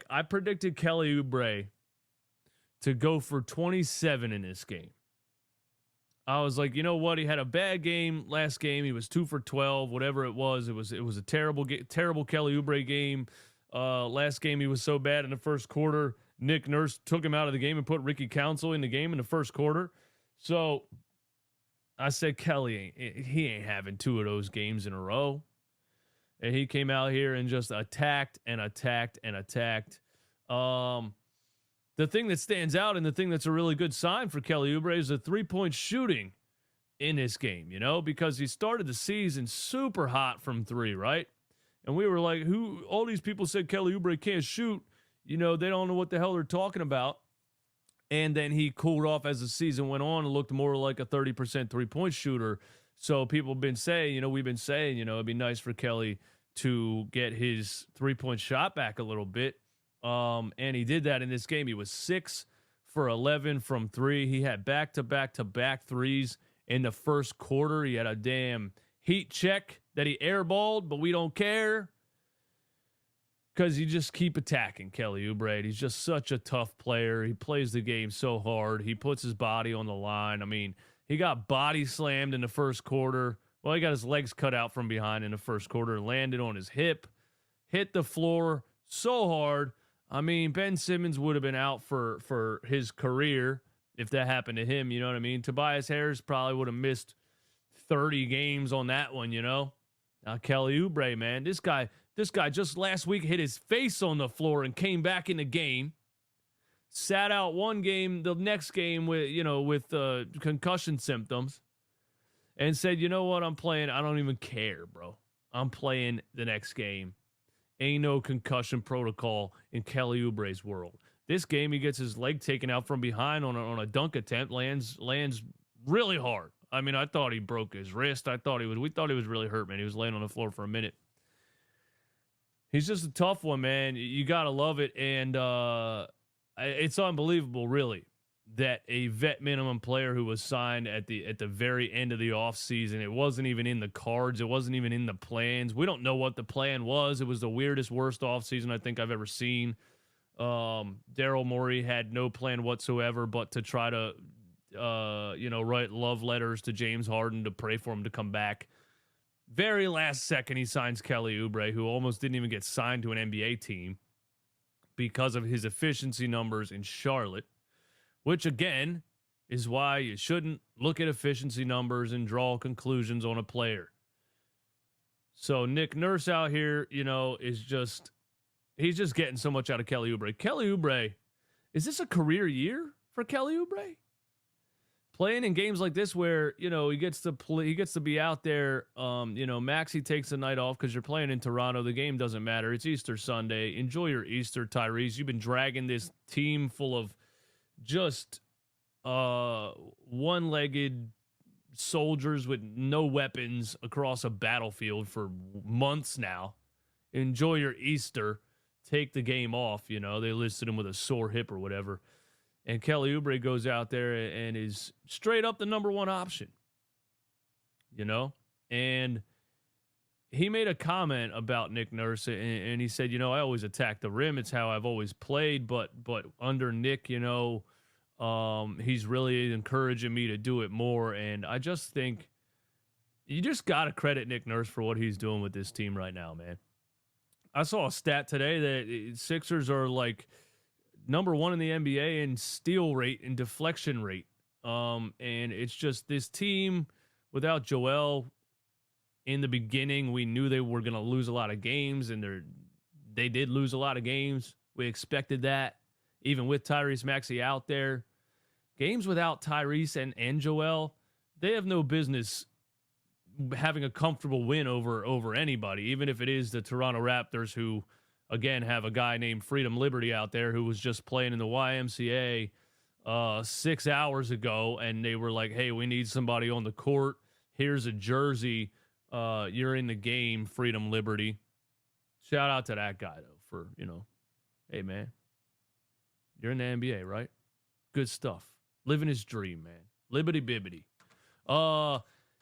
I predicted Kelly Oubre to go for 27 in this game. I was like, you know what? He had a bad game last game. He was 2 for 12, whatever it was. It was a terrible Kelly Oubre game. Last game he was so bad in the first quarter. Nick Nurse took him out of the game and put Ricky Council in the game in the first quarter. So I said, Kelly he ain't having 2 of those games in a row. And he came out here and just attacked and attacked and attacked. The thing that stands out and the thing that's a really good sign for Kelly Oubre is the 3-point shooting in this game, because he started the season super hot from 3, right? And we were like, all these people said Kelly Oubre can't shoot. They don't know what the hell they're talking about. And then he cooled off as the season went on and looked more like a 30% 3-point shooter. So people have been saying, we've been saying, it'd be nice for Kelly to get his 3-point shot back a little bit. And he did that in this game. He was 6 for 11 from 3. He had back-to-back-to-back threes in the first quarter. He had a damn heat check that he airballed, but we don't care because you just keep attacking Kelly Oubre. He's just such a tough player. He plays the game so hard. He puts his body on the line. I mean, he got body slammed in the first quarter. Well, he got his legs cut out from behind in the first quarter, landed on his hip, hit the floor so hard. I mean, Ben Simmons would have been out for his career if that happened to him, you know what I mean? Tobias Harris probably would have missed 30 games on that one, Now, Kelly Oubre, man, this guy just last week hit his face on the floor and came back in the game. Sat out one game, the next game with concussion symptoms, and said, you know what, I'm playing. I don't even care, bro. I'm playing the next game. Ain't no concussion protocol in Kelly Oubre's world. This game, he gets his leg taken out from behind on a dunk attempt, lands really hard. I mean, I thought he broke his wrist. We thought he was really hurt, man. He was laying on the floor for a minute. He's just a tough one, man. You gotta love it, and it's unbelievable, really, that a vet minimum player who was signed at the very end of the offseason, it wasn't even in the cards. It wasn't even in the plans. We don't know what the plan was. It was the weirdest, worst offseason I think I've ever seen. Daryl Morey had no plan whatsoever but to try to, write love letters to James Harden to pray for him to come back. Very last second, he signs Kelly Oubre, who almost didn't even get signed to an NBA team because of his efficiency numbers in Charlotte, which, again, is why you shouldn't look at efficiency numbers and draw conclusions on a player. So Nick Nurse out here, he's just getting so much out of Kelly Oubre. Kelly Oubre, is this a career year for Kelly Oubre? Playing in games like this where, he gets to be out there, Maxey takes the night off because you're playing in Toronto. The game doesn't matter. It's Easter Sunday. Enjoy your Easter, Tyrese. You've been dragging this team full of just one-legged soldiers with no weapons across a battlefield for months now. Enjoy your Easter. Take the game off. They listed him with a sore hip or whatever. And Kelly Oubre goes out there and is straight up the number one option. And he made a comment about Nick Nurse, and he said, I always attack the rim. It's how I've always played, but under Nick, he's really encouraging me to do it more. And I just think you just got to credit Nick Nurse for what he's doing with this team right now, man. I saw a stat today that Sixers are like number 1 in the NBA in steal rate and deflection rate. And it's just this team without Joel in the beginning, we knew they were going to lose a lot of games, and they did lose a lot of games. We expected that, even with Tyrese Maxey out there. Games without Tyrese and Joel, they have no business having a comfortable win over anybody, even if it is the Toronto Raptors, who again have a guy named Freedom Liberty out there who was just playing in the YMCA 6 hours ago, and they were like, hey, we need somebody on the court. Here's a jersey. You're in the game, Freedom Liberty. Shout out to that guy, though, for, hey, man, you're in the NBA, right? Good stuff. Living his dream, man. Libbity bibbity.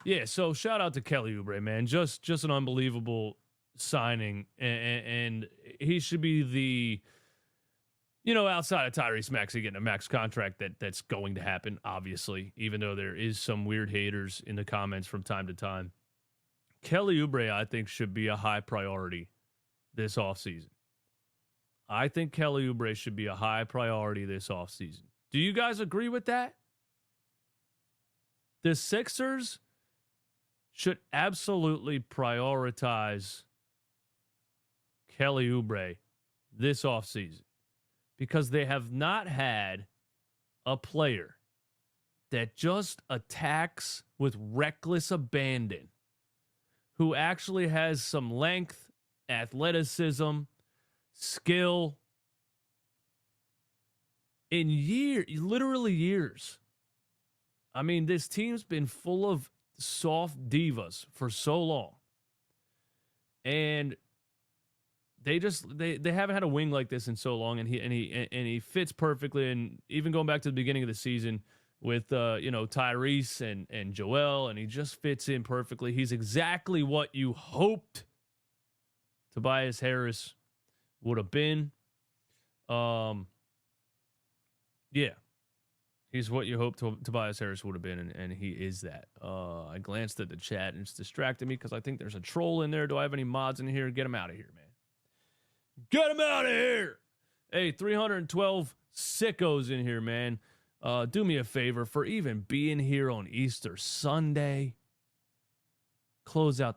Yeah, so shout out to Kelly Oubre, man. Just an unbelievable signing, and he should be Outside of Tyrese Maxey getting a max contract, that's going to happen, obviously, even though there is some weird haters in the comments from time to time. Kelly Oubre, I think, should be a high priority this offseason. I think Kelly Oubre should be a high priority this offseason. Do you guys agree with that? The Sixers should absolutely prioritize Kelly Oubre this offseason because they have not had a player that just attacks with reckless abandon, who actually has some length, athleticism, skill in literally years. I mean, this team's been full of soft divas for so long. And they haven't had a wing like this in so long, and he fits perfectly. And even going back to the beginning of the season with Tyrese and Joel, and he just fits in perfectly. He's exactly what you hoped Tobias Harris would have been. Yeah. He's what you hoped Tobias Harris would have been, and he is that. I glanced at the chat, and it's distracting me because I think there's a troll in there. Do I have any mods in here? Get him out of here, man. Get him out of here! Hey, 312 sickos in here, man. Do me a favor for even being here on Easter Sunday. Close out the